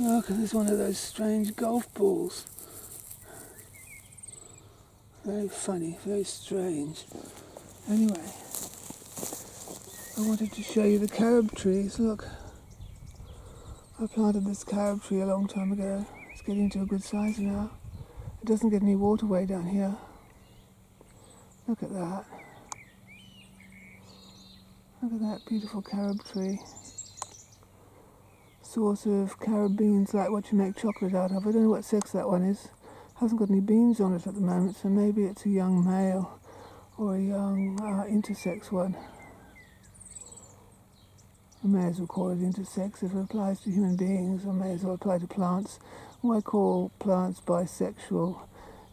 Look, there's one of those strange golf balls. Very funny, very strange. Anyway, I wanted to show you the carob trees. Look, I planted this carob tree a long time ago. It's getting to a good size now. It doesn't get any water way down here. Look at that. Look at that beautiful carob tree. Source of carob beans, like what you make chocolate out of. I don't know what sex that one is. Hasn't got any beans on it at the moment, so maybe it's a young male or a young intersex one. I may as well call it intersex. If it applies to human beings, I may as well apply to plants. Why call plants bisexual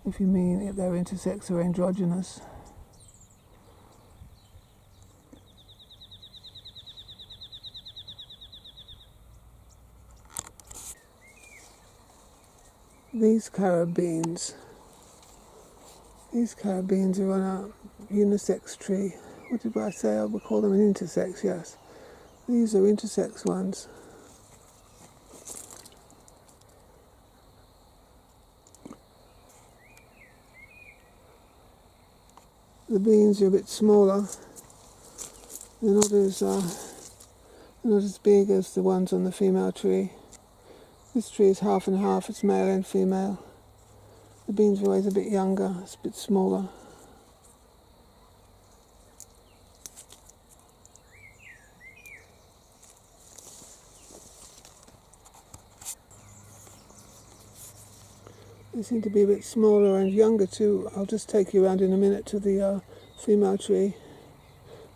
if you mean if they're intersex or androgynous? These carob beans are on a unisex tree. What did I say? I would call them an intersex, yes. These are intersex ones. The beans are a bit smaller. They're not as big as the ones on the female tree. This tree is half and half, it's male and female. The beans are always a bit younger, it's a bit smaller. They seem to be a bit smaller and younger too. I'll just take you around in a minute to the female tree,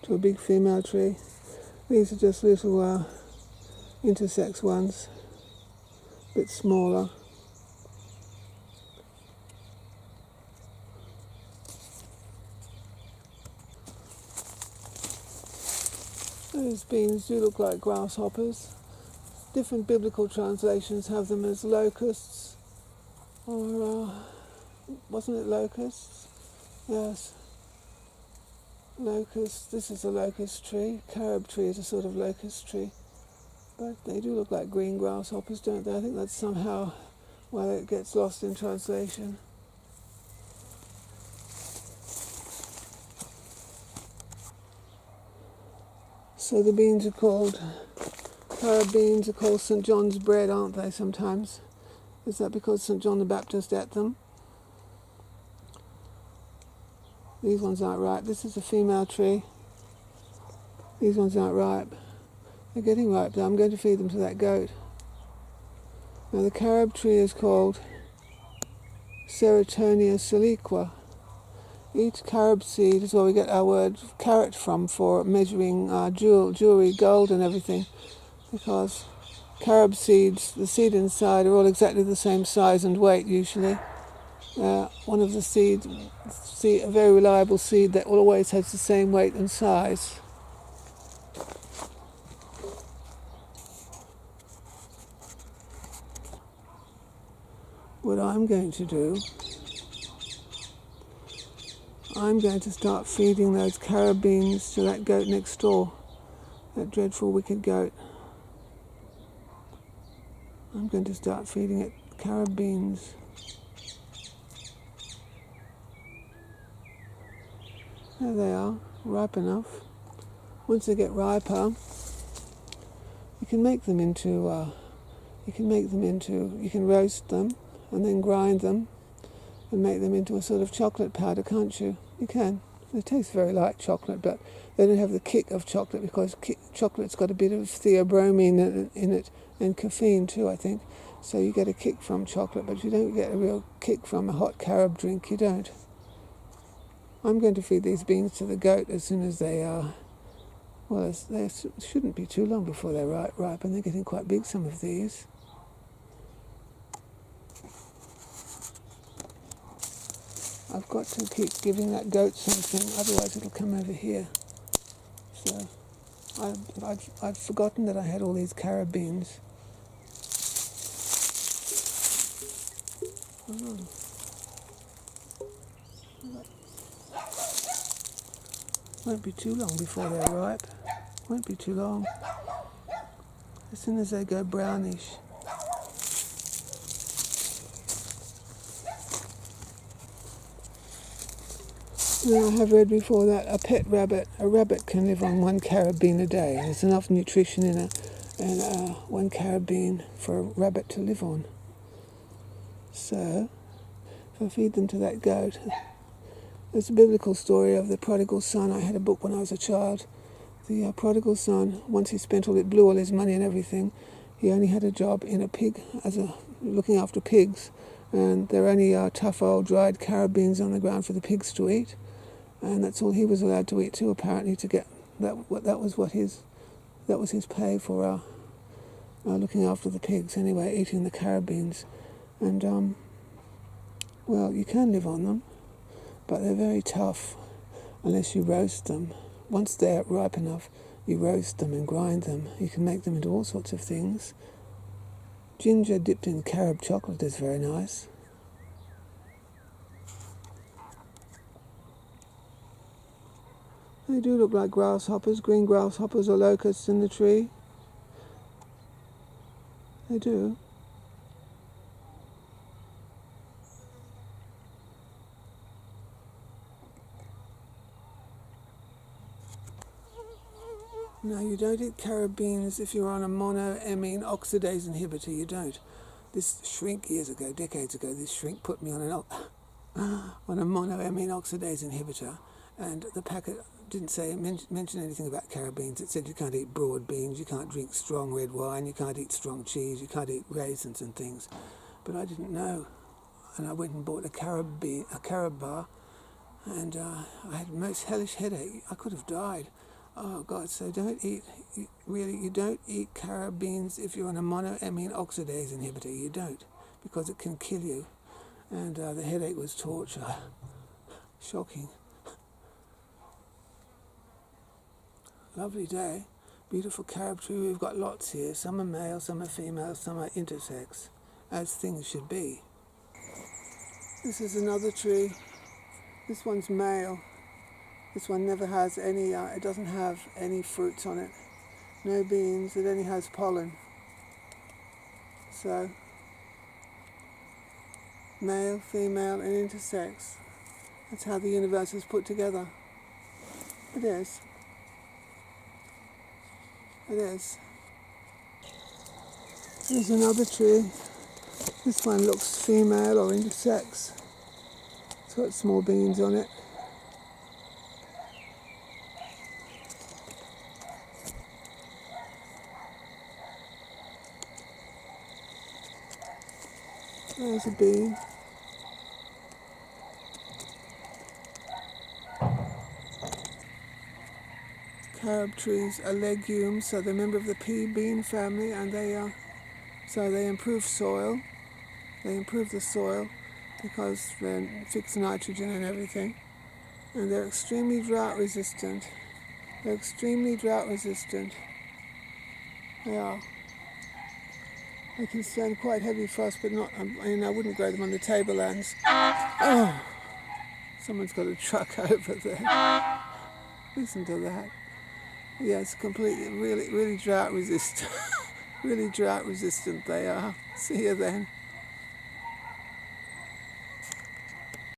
to a big female tree. These are just little intersex ones, a bit smaller. Those beans do look like grasshoppers. Different biblical translations have them as locusts, or wasn't it locusts? Yes. Locust, this is a locust tree. Carob tree is a sort of locust tree. But they do look like green grasshoppers, don't they? I think that's somehow why it gets lost in translation. So the beans are called, carob beans are called St. John's bread, aren't they, sometimes? Is that because St. John the Baptist ate them? These ones aren't ripe. This is a female tree. These ones aren't ripe. They're getting ripe though. I'm going to feed them to that goat. Now the carob tree is called Ceratonia siliqua. Each carob seed is where we get our word carat from, for measuring jewelry, gold and everything, because carob seeds, the seed inside, are all exactly the same size and weight usually. One of the seeds, a very reliable seed that always has the same weight and size. What I'm going to do, I'm going to start feeding those carob beans to that goat next door, that dreadful wicked goat. I'm going to start feeding it carob beans. There they are, ripe enough. Once they get riper, you can make them into, you can roast them and then grind them and make them into a sort of chocolate powder, can't you? You can. They taste very like chocolate, but they don't have the kick of chocolate, because chocolate's got a bit of theobromine in it, and caffeine too, I think. So you get a kick from chocolate, but you don't get a real kick from a hot carob drink, you don't. I'm going to feed these beans to the goat as soon as they are, well, they shouldn't be too long before they're ripe, and they're getting quite big, some of these. I've got to keep giving that goat something, otherwise it'll come over here. So I'd forgotten that I had all these carob beans. Won't be too long before they're ripe. Won't be too long. As soon as they go brownish. Now, I have read before that a rabbit can live on 1 carob bean a day. There's enough nutrition in 1 carob bean for a rabbit to live on. So, if I feed them to that goat, there's a biblical story of the prodigal son. I had a book when I was a child. The prodigal son, once he blew all his money and everything, he only had a job in a pig, looking after pigs, and there were only tough old dried carob beans on the ground for the pigs to eat, and that's all he was allowed to eat too. Apparently, to get that was his pay for looking after the pigs. Anyway, eating the carob beans, and well, you can live on them, but they're very tough unless you roast them. Once they're ripe enough, you roast them and grind them. You can make them into all sorts of things. Ginger dipped in carob chocolate is very nice. They do look like grasshoppers, green grasshoppers or locusts in the tree. They do. No, you don't eat carob beans if you're on a monoamine oxidase inhibitor. You don't. This shrink decades ago, this shrink put me on on a monoamine oxidase inhibitor, and the packet didn't mention anything about carob beans. It said you can't eat broad beans, you can't drink strong red wine, you can't eat strong cheese, you can't eat raisins and things. But I didn't know, and I went and bought a carob bar, and I had the most hellish headache. I could have died. Oh God! So you don't eat carob beans if you're on a monoamine oxidase inhibitor. You don't, because it can kill you. And the headache was torture. Shocking. Lovely day. Beautiful carob tree. We've got lots here. Some are male, some are female, some are intersex, as things should be. This is another tree. This one's male. This one never has any, it doesn't have any fruits on it. No beans, it only has pollen. So, male, female and intersex. That's how the universe is put together. It is. It is. There's another tree. This one looks female or intersex. It's got small beans on it. There's a bean. Carob trees are legumes, so they're a member of the pea bean family, and they improve soil. They improve the soil because they fix nitrogen and everything, and they're extremely drought resistant. They are. They can stand quite heavy frost, but not. I wouldn't grow them on the tablelands. Oh, someone's got a truck over there. Listen to that. Yeah, it's completely, really drought resistant. Really drought resistant they are. See you then.